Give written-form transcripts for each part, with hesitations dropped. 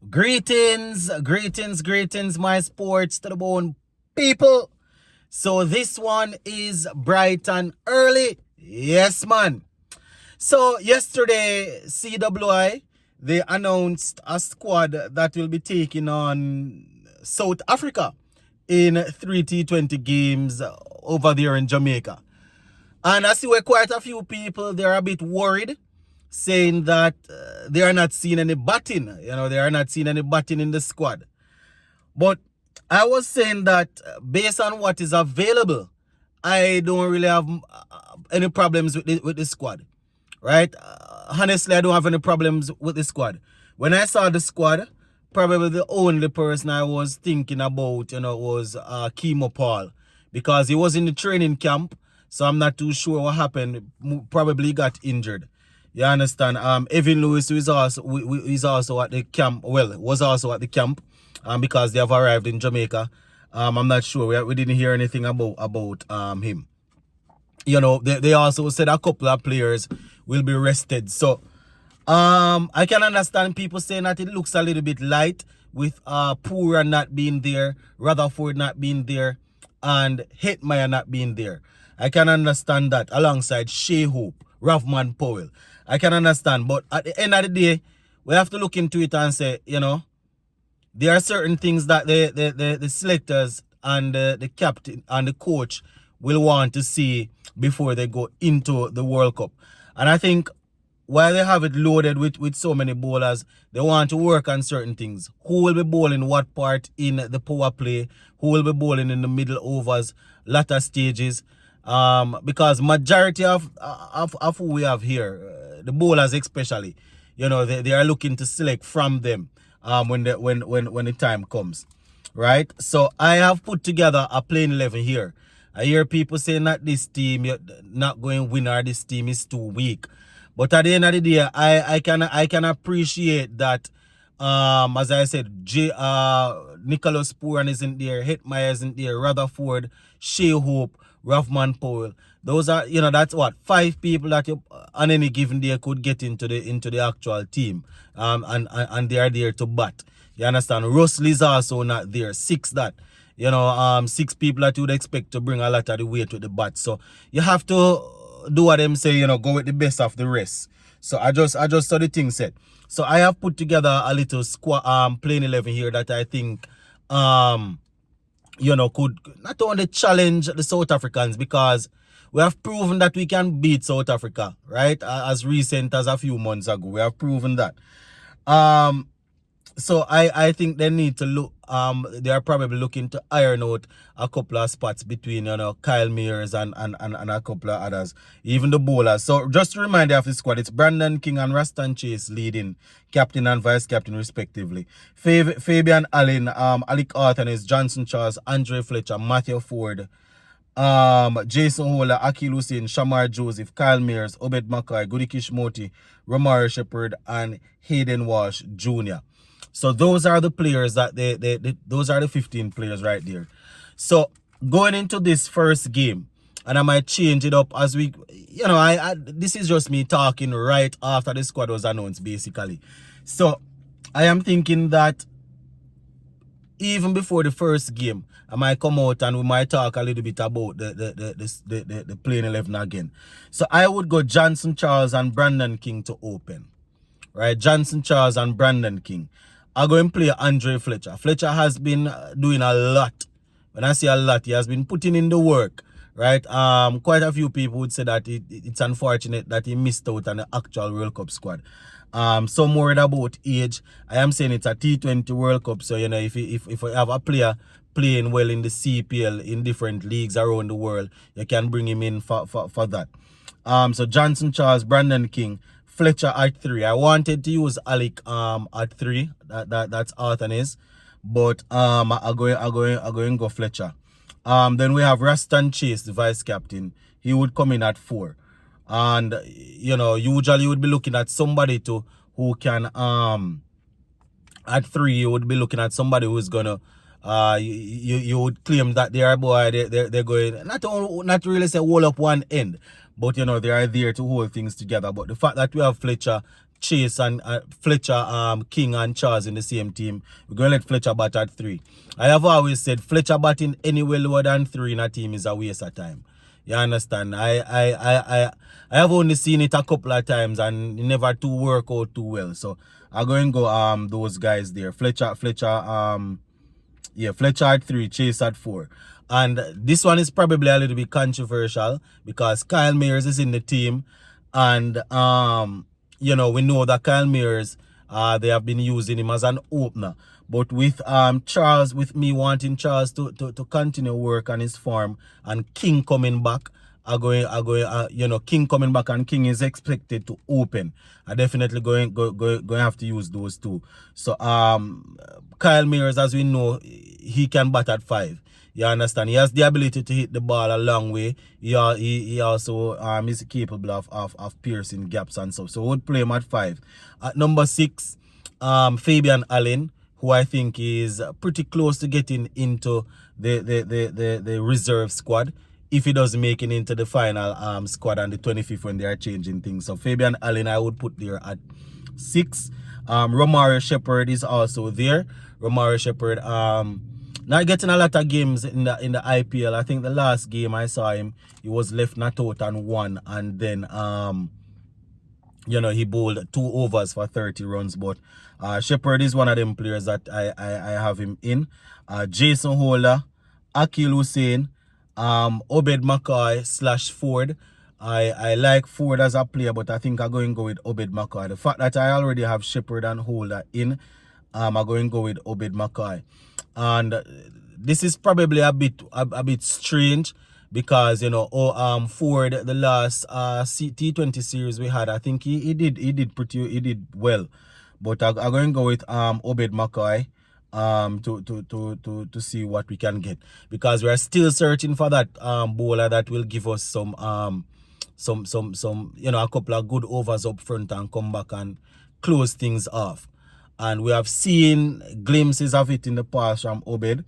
Greetings, my sports to the bone people. So this one is bright and early. Yes, man. So yesterday, CWI, they announced a squad that will be taking on South Africa in 3 T20 games over there in Jamaica. And I see where quite a few people, they're a bit worried, saying that they are not seeing any batting. They are not seeing any batting in the squad. But I was saying that based on what is available, I don't really have any problems with the squad, right? Honestly, I don't have any problems with the squad. When I saw the squad, probably the only person I was thinking about, was Kimo Paul, because he was in the training camp. So I'm not too sure what happened. Probably got injured. You understand? Evan Lewis, who is also at the camp. Well, was also at the camp, because they have arrived in Jamaica. I'm not sure. We didn't hear anything about him. They also said a couple of players will be rested. So I can understand people saying that it looks a little bit light with Pura not being there, Rutherford not being there, and Hetmeyer not being there. I can understand that alongside Shea Hope, Ravman Powell. I can understand, but at the end of the day, we have to look into it and say, there are certain things that the selectors and the captain and the coach will want to see before they go into the World Cup. And I think while they have it loaded with so many bowlers, they want to work on certain things. Who will be bowling what part in the power play? Who will be bowling in the middle overs, latter stages? Because majority of who we have here, the bowlers especially, they are looking to select from them when the time comes, right? So I have put together a playing 11 here. I hear people saying that this team not going to win or this team is too weak. But at the end of the day, I can appreciate that. As I said, Nicholas Puran isn't there, Hetmeyer isn't there, Rutherford, Shea Hope, Ravman Powell. Those are, that's what 5 people that you on any given day could get into the actual team. And they are there to bat. You understand? Rusley's also not there. 6 that. 6 people that you would expect to bring a lot of the weight with the bat. So you have to do what them say, go with the best of the rest. So I just saw the thing said. So I have put together a little squad playing 11 here that I think could not only challenge the South Africans, because we have proven that we can beat South Africa, right? As recent as a few months ago. We have proven that. So I think they need to look, they are probably looking to iron out a couple of spots between, Kyle Mears and a couple of others, even the bowlers. So just to remind you of the squad, it's Brandon King and Raston Chase leading, captain and vice captain respectively. Fabian Allen, Alec Arthanis, Johnson Charles, Andre Fletcher, Matthew Ford, Jason Hola, Akil Hussein, Shamar Joseph, Kyle Mears, Obed Mackay, Goody Kishmoti, Romari Shepherd, and Hayden Walsh Jr. So those are the players that those are the 15 players right there. So going into this first game, and I might change it up as we, this is just me talking right after the squad was announced basically. So I am thinking that even before the first game, I might come out and we might talk a little bit about the playing 11 again. So I would go Johnson Charles and Brandon King to open. Right, Johnson Charles and Brandon King. I'm going to play Andre Fletcher. Fletcher has been doing a lot. When I say a lot, he has been putting in the work, right? Quite a few people would say that it's unfortunate that he missed out on the actual World Cup squad. Some worried about age. I am saying it's a T20 World Cup, so if you have a player playing well in the CPL in different leagues around the world, you can bring him in for that. So Johnson Charles, Brandon King, Fletcher at 3. I wanted to use Alec at 3. That's Arthanis, but I'm going to go Fletcher. Then we have Raston Chase, the vice captain. He would come in at 4. And usually you would be looking at somebody who can at 3 you would be looking at somebody who is gonna you would claim that they are they're going not really say hold up one end, but they are there to hold things together. But the fact that we have Fletcher Chase and Fletcher, King and Charles in the same team. We're going to let Fletcher bat at 3. I have always said Fletcher batting anywhere lower than 3 in a team is a waste of time. You understand? I have only seen it a couple of times and never to work out too well. So I'm going to go those guys there. Fletcher at 3, Chase at 4. And this one is probably a little bit controversial because Kyle Mayers is in the team. And, you know, we know that Kyle Mayers, they have been using him as an opener. But with Charles, with me wanting Charles to continue work on his form and King coming back, you know, King coming back and King is expected to open. I definitely going to have to use those two. So Kyle Mayers, as we know, he can bat at 5. You understand? He has the ability to hit the ball a long way. He also is capable of piercing gaps and stuff. So we would play him at 5. At number 6, Fabian Allen, who I think is pretty close to getting into the reserve squad if he doesn't make it into the final squad on the 25th when they are changing things. So Fabian Allen I would put there at 6. Romario Shepherd is also there. Romario Shepherd not getting a lot of games in the IPL. I think the last game I saw him, he was left not out and 1, and then you know, he bowled 2 overs for 30 runs. But Shepherd is one of them players that I have him in. Jason Holder, Akil Hussain, Obed McCoy / Ford. I like Ford as a player, but I think I'm going to go with Obed McCoy. The fact that I already have Shepherd and Holder in, I'm going to go with Obed McCoy. And this is probably a bit strange because, you know, Ford, the last T20 series we had, I think he did well. But I'm going to go with Obed McCoy to see what we can get, because we are still searching for that bowler that will give us some you know, a couple of good overs up front and come back and close things off. And we have seen glimpses of it in the past from Obed.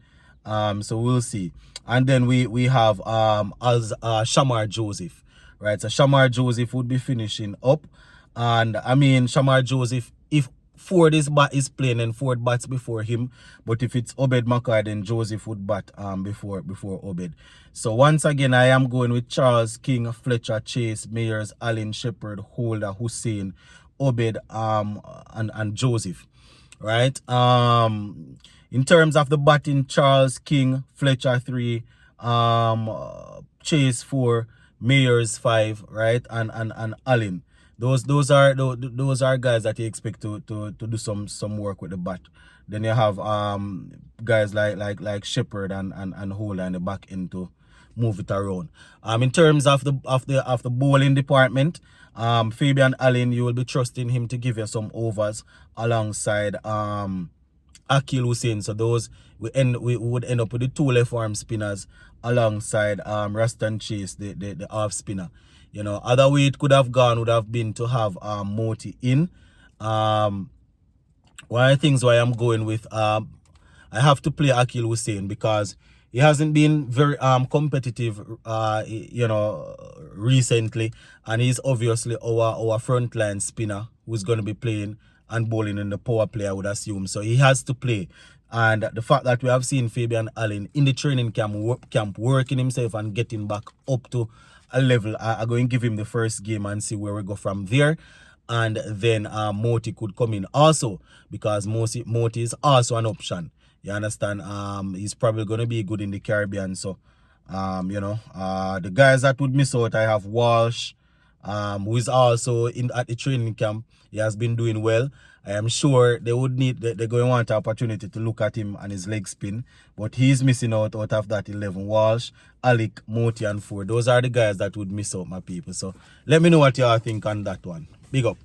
So we'll see. And then we have Shamar Joseph. Right? So Shamar Joseph would be finishing up. And I mean, Shamar Joseph, if Ford is playing and Ford bats before him. But if it's Obed McCoy, then Joseph would bat before Obed. So once again, I am going with Charles, King, Fletcher, Chase, Mayers, Allen, Shepherd, Holder, Hussain, Obed, and Joseph. Right? In terms of the batting, Charles, King, Fletcher 3, Chase 4, Mayers 5, right? And Allen. Those are guys that you expect to do some work with the bat. Then you have guys like Shepherd and Holder in the back end to move it around. In terms of the bowling department, Fabian Allen, you will be trusting him to give you some overs alongside Akil Hussain. So those we would end up with the 2 left arm spinners alongside Rastan Chase, the off spinner. You know, other way it could have gone would have been to have Moti in. One of the things why I'm going with I have to play Akil Hussain because he hasn't been very competitive you know, recently, and he's obviously our frontline spinner who's going to be playing and bowling in the power play, I would assume. So he has to play. And the fact that we have seen Fabian Allen in the training camp working himself and getting back up to a level, I'm going to give him the first game and see where we go from there. And then Moti could come in also, because Moti is also an option. You understand? He's probably going to be good in the Caribbean. So, you know, the guys that would miss out, I have Walsh, who is also at the training camp. He has been doing well. I am sure they're going to want an opportunity to look at him and his leg spin. But he's missing out of that 11. Walsh, Alec, Moti, and Ford. Those are the guys that would miss out, my people. So let me know what y'all think on that one. Big up.